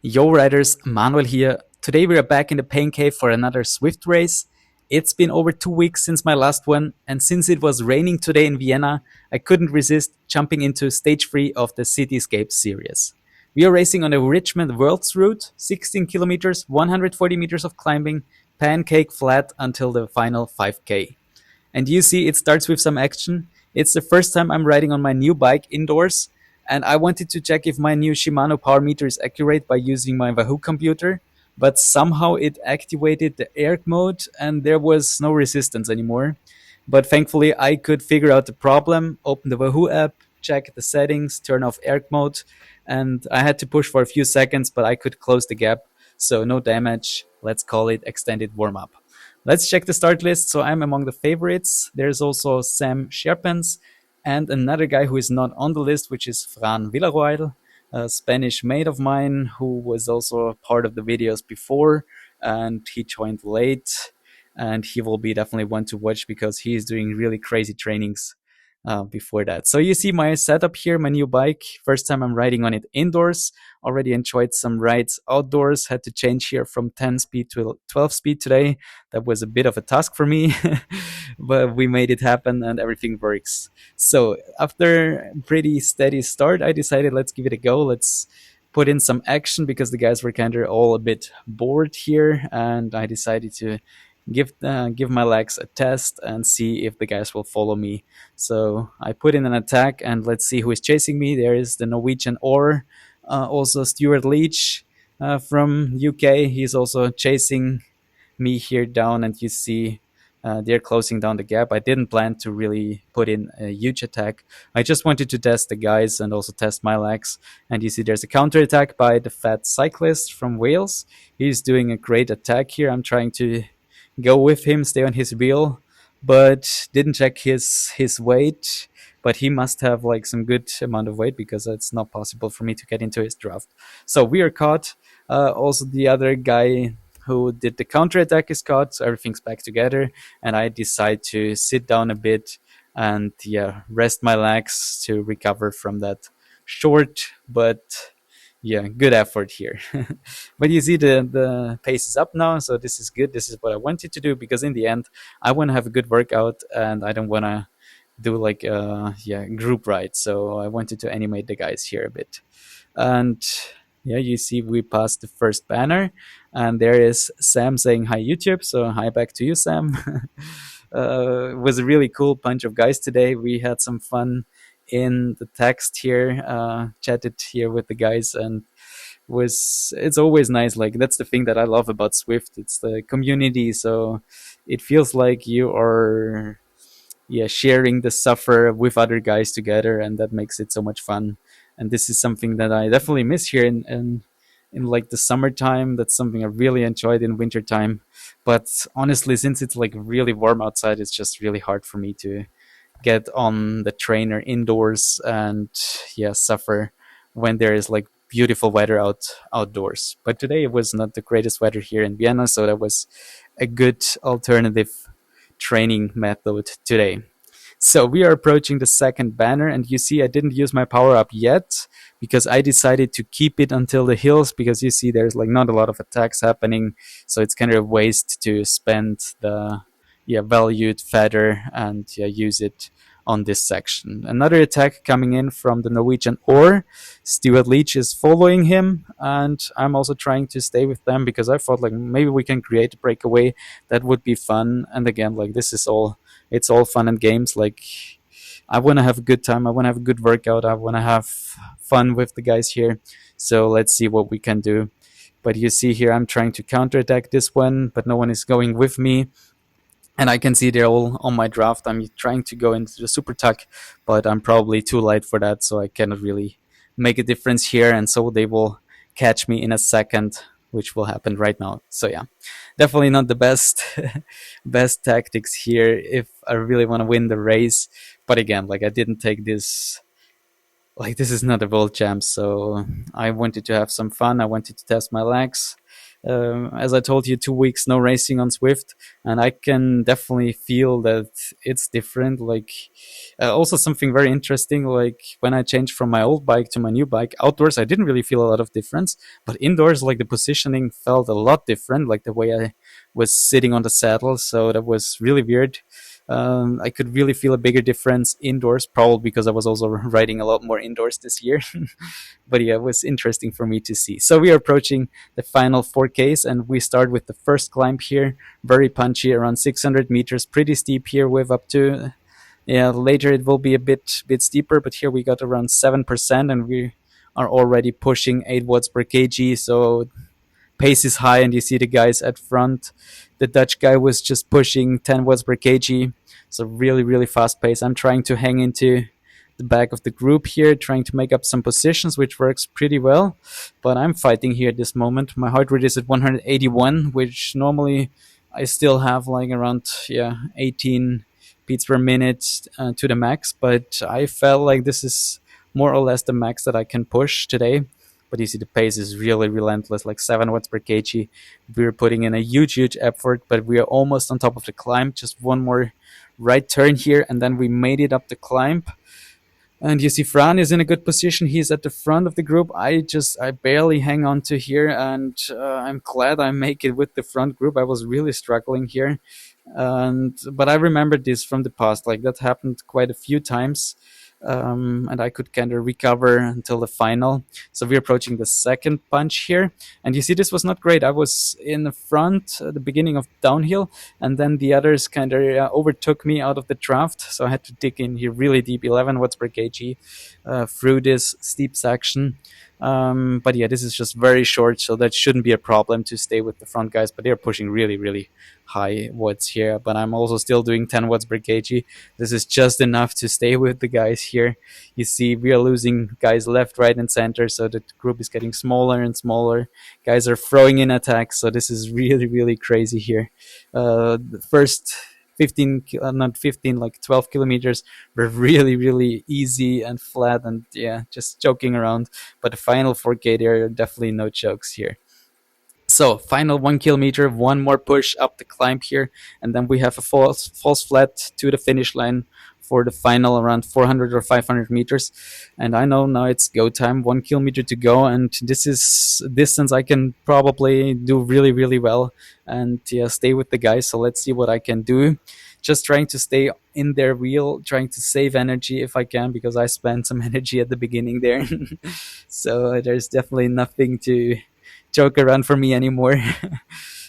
Yo riders, Manuel here. Today we are back in the pain cave for another Zwift race. It's been over 2 weeks since my last one, and since it was raining today in Vienna, I couldn't resist jumping into stage 3 of the Cityscapes Series. We are racing on the Richmond Worlds route, 16 kilometers, 140 meters of climbing, pancake flat until the final 5k. And you see, it starts with some action. It's the first time I'm riding on my new bike indoors, and I wanted to check if my new Shimano power meter is accurate by using my Wahoo computer, but somehow it activated the air mode and there was no resistance anymore. But thankfully, I could figure out the problem, open the Wahoo app, check the settings, turn off air mode, and I had to push for a few seconds, but I could close the gap, so no damage. Let's call it extended warm up. Let's check the start list. So I'm among the favorites. There's also Sam Sherpens and another guy who is not on the list, which is Fran Villarroel, a Spanish mate of mine who was also part of the videos before, and he joined late. And he will be definitely one to watch because he is doing really crazy trainings before that. So you see my setup here, my new bike. First time I'm riding on it indoors. Already enjoyed some rides outdoors. Had to change here from 10 speed to 12 speed today. That was a bit of a task for me, but we made it happen and everything works. So after a pretty steady start, I decided let's give it a go. Let's put in some action because the guys were kind of all a bit bored here, and I decided to give my legs a test and see if the guys will follow me. So I put in an attack, and let's see who is chasing me. There is the Norwegian Orr, also Stuart Leach from UK. He's also chasing me here down, and you see they're closing down the gap. I didn't plan to really put in a huge attack. I just wanted to test the guys and also test my legs. And you see there's a counter attack by the fat cyclist from Wales. He's doing a great attack here. I'm trying to go with him, stay on his wheel, but didn't check his weight. But he must have like some good amount of weight because it's not possible for me to get into his draft. So we are caught. Also, the other guy who did the counter attack is caught, so everything's back together. And I decide to sit down a bit and rest my legs to recover from that short but good effort here. But you see the pace is up now, so this is good. This is what I wanted to do because in the end I want to have a good workout and I don't want to do like group ride. So I wanted to animate the guys here a bit. And you see we passed the first banner and there is Sam saying hi YouTube. So hi back to you, Sam. It was a really cool bunch of guys today. We had some fun in the text here, chatted here with the guys, and it's always nice. Like that's the thing that I love about Zwift. It's the community, so it feels like you are sharing the suffer with other guys together, and that makes it so much fun. And this is something that I definitely miss here in like the summertime. That's something I really enjoyed in wintertime. But honestly, since it's like really warm outside, it's just really hard for me to get on the trainer indoors and suffer when there is like beautiful weather outdoors. But today it was not the greatest weather here in Vienna, so that was a good alternative training method today. So we are approaching the second banner, and you see I didn't use my power up yet because I decided to keep it until the hills because you see there's like not a lot of attacks happening, so it's kind of a waste to spend the valued feather and use it on this section. Another attack coming in from the Norwegian Orr. Stuart Leach is following him, and I'm also trying to stay with them because I thought like maybe we can create a breakaway. That would be fun. And again, like this is it's all fun and games. Like I want to have a good time. I want to have a good workout. I want to have fun with the guys here. So let's see what we can do. But you see here, I'm trying to counterattack this one, but no one is going with me. And I can see they're all on my draft. I'm trying to go into the super tuck, but I'm probably too light for that, so I cannot really make a difference here. And so they will catch me in a second, which will happen right now. So definitely not the best best tactics here if I really want to win the race. But again, like I didn't take this like this is not a world champ, so I wanted to have some fun. I wanted to test my legs, As I told you, 2 weeks no racing on Zwift, and I can definitely feel that it's different. Like, also something very interesting, like when I changed from my old bike to my new bike, outdoors I didn't really feel a lot of difference, but indoors, like the positioning felt a lot different, like the way I was sitting on the saddle. So that was really weird. I could really feel a bigger difference indoors, probably because I was also riding a lot more indoors this year. But yeah, it was interesting for me to see. So we are approaching the final 4Ks, and we start with the first climb here, very punchy, around 600 meters, pretty steep here with up to, yeah, later it will be a bit steeper, but here we got around 7%, and we are already pushing 8 watts per kg. So pace is high, and you see the guys at front. The Dutch guy was just pushing 10 watts per kg, so really, really fast pace. I'm trying to hang into the back of the group here, trying to make up some positions, which works pretty well. But I'm fighting here at this moment. My heart rate is at 181, which normally I still have like around 18 beats per minute to the max. But I felt like this is more or less the max that I can push today. But you see, the pace is really relentless, like 7 watts per kg. We're putting in a huge, huge effort, but we are almost on top of the climb. Just one more right turn here, and then we made it up the climb. And you see, Fran is in a good position. He's at the front of the group. I barely hang on to here, and I'm glad I make it with the front group. I was really struggling here, and but I remember this from the past. Like that happened quite a few times, and I could kind of recover until the final. So we're approaching the second punch here, and you see, this was not great. I was in the front at the beginning of downhill, and then the others kind of overtook me out of the draft. So I had to dig in here really deep, 11 watts per kg, through this steep section. But yeah, this is just very short, so that shouldn't be a problem to stay with the front guys. But they're pushing really, really high watts here. But I'm also still doing 10 watts per kg. This is just enough to stay with the guys here. You see, we are losing guys left, right, and center, so the group is getting smaller and smaller. Guys are throwing in attacks, so this is really, really crazy here. The first 15, not 15, like 12 kilometers were really, really easy and flat, and yeah, just joking around. But the final 4K, there are definitely no jokes here. So final 1 kilometer, one more push up the climb here, and then we have a false flat to the finish line for the final around 400 or 500 meters. And I know now it's go time, 1 kilometer to go, and this is distance I can probably do really, really well, and yeah, stay with the guys. So let's see what I can do. Just trying to stay in their wheel, trying to save energy if I can, because I spent some energy at the beginning there. So there's definitely nothing to joke around for me anymore.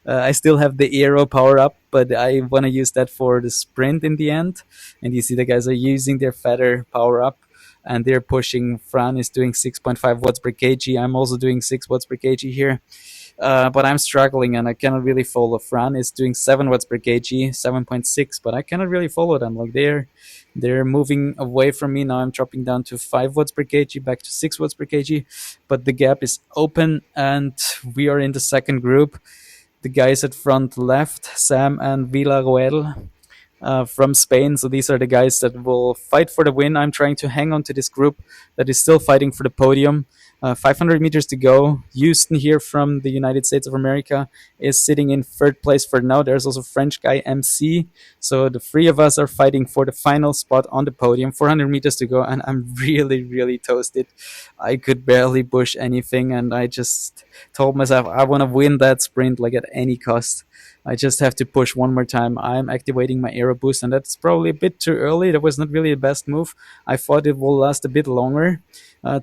I still have the aero power up, but I want to use that for the sprint in the end. And you see the guys are using their feather power up, and they're pushing. Fran is doing 6.5 watts per kg. I'm also doing 6 watts per kg here. But I'm struggling, and I cannot really follow. Fran is doing 7 watts per kg, 7.6, but I cannot really follow them. Like they're moving away from me now. I'm dropping down to 5 watts per kg, back to 6 watts per kg, but the gap is open, and we are in the second group. The guys at front left, Sam and Villarroel, from Spain. So these are the guys that will fight for the win. I'm trying to hang on to this group that is still fighting for the podium. 500 meters to go. Houston here from the United States of America is sitting in third place for now. There's also French guy MC. So the three of us are fighting for the final spot on the podium. 400 meters to go, and I'm really, really toasted. I could barely push anything, and I just told myself I want to win that sprint like at any cost. I just have to push one more time. I'm activating my aero boost, and that's probably a bit too early. That was not really the best move. I thought it will last a bit longer.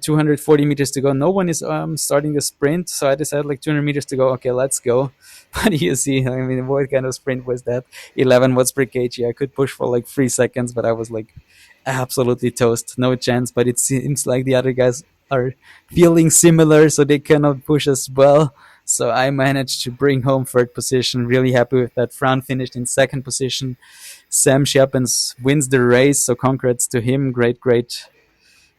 240 meters to go. No one is starting the sprint, so I decided like 200 meters to go. Okay, let's go. But you see, I mean, what kind of sprint was that? 11 watts per kg. I could push for like 3 seconds, but I was like absolutely toast. No chance. But it seems like the other guys are feeling similar, so they cannot push as well. So I managed to bring home third position. Really happy with that. Fran finished in second position. Sam Schiappens wins the race, so congrats to him. Great, great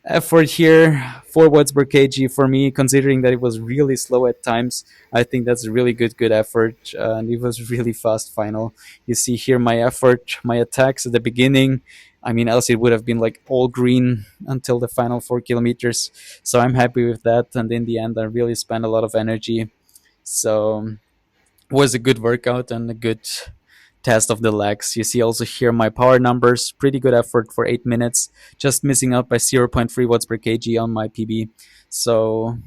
effort here. 4 watts per kg for me, considering that it was really slow at times. I think that's a really good effort, and it was really fast final. You see here my effort, my attacks at the beginning. I mean, else it would have been like all green until the final 4 kilometers. So I'm happy with that, and in the end I really spent a lot of energy. So was a good workout and a good test of the legs. You see also here my power numbers, pretty good effort for 8 minutes, just missing out by zero point 0.3 watts per kg on my PB. So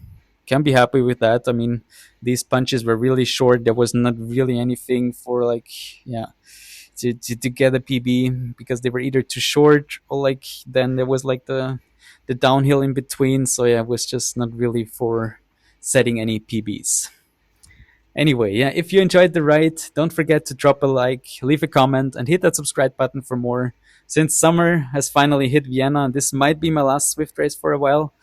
can be happy with that. I mean, these punches were really short. There was not really anything for like, yeah, to get a PB because they were either too short or like then there was like the downhill in between. So yeah, it was just not really for setting any PBs. Anyway, yeah, if you enjoyed the ride, don't forget to drop a like, leave a comment, and hit that subscribe button for more. Since summer has finally hit Vienna, and this might be my last Swift race for a while,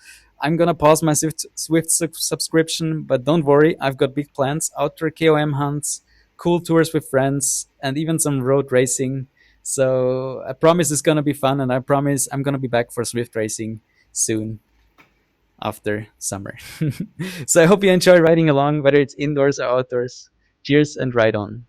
I'm gonna pause my Swift subscription, but don't worry, I've got big plans: outdoor KOM hunts, cool tours with friends, and even some road racing. So I promise it's gonna be fun, and I promise I'm gonna be back for Swift racing soon after summer. So I hope you enjoy riding along, whether it's indoors or outdoors. Cheers and ride on.